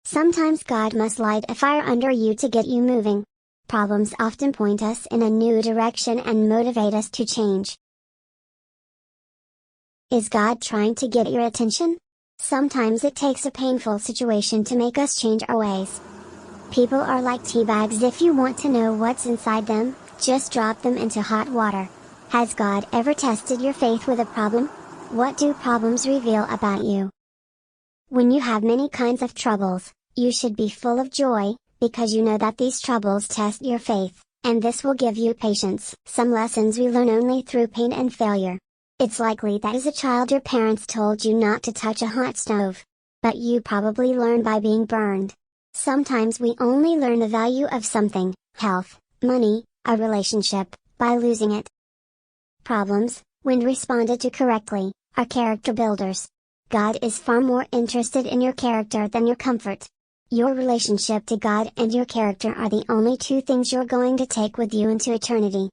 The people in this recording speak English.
Sometimes God must light a fire under you to get you moving. Problems often point us in a new direction and motivate us to change. Is God trying to get your attention? Sometimes it takes a painful situation to make us change our ways. People are like tea bags. If you want to know what's inside them, just drop them into hot water. Has God ever tested your faith with a problem? What do problems reveal about you? When you have many kinds of troubles, you should be full of joy, because you know that these troubles test your faith, and this will give you patience. Some lessons we learn only through pain and failure. It's likely that as a child your parents told you not to touch a hot stove. But you probably learned by being burned. Sometimes we only learn the value of something, health, money, a relationship, by losing it. Problems, when responded to correctly, are character builders. God is far more interested in your character than your comfort. Your relationship to God and your character are the only two things you're going to take with you into eternity.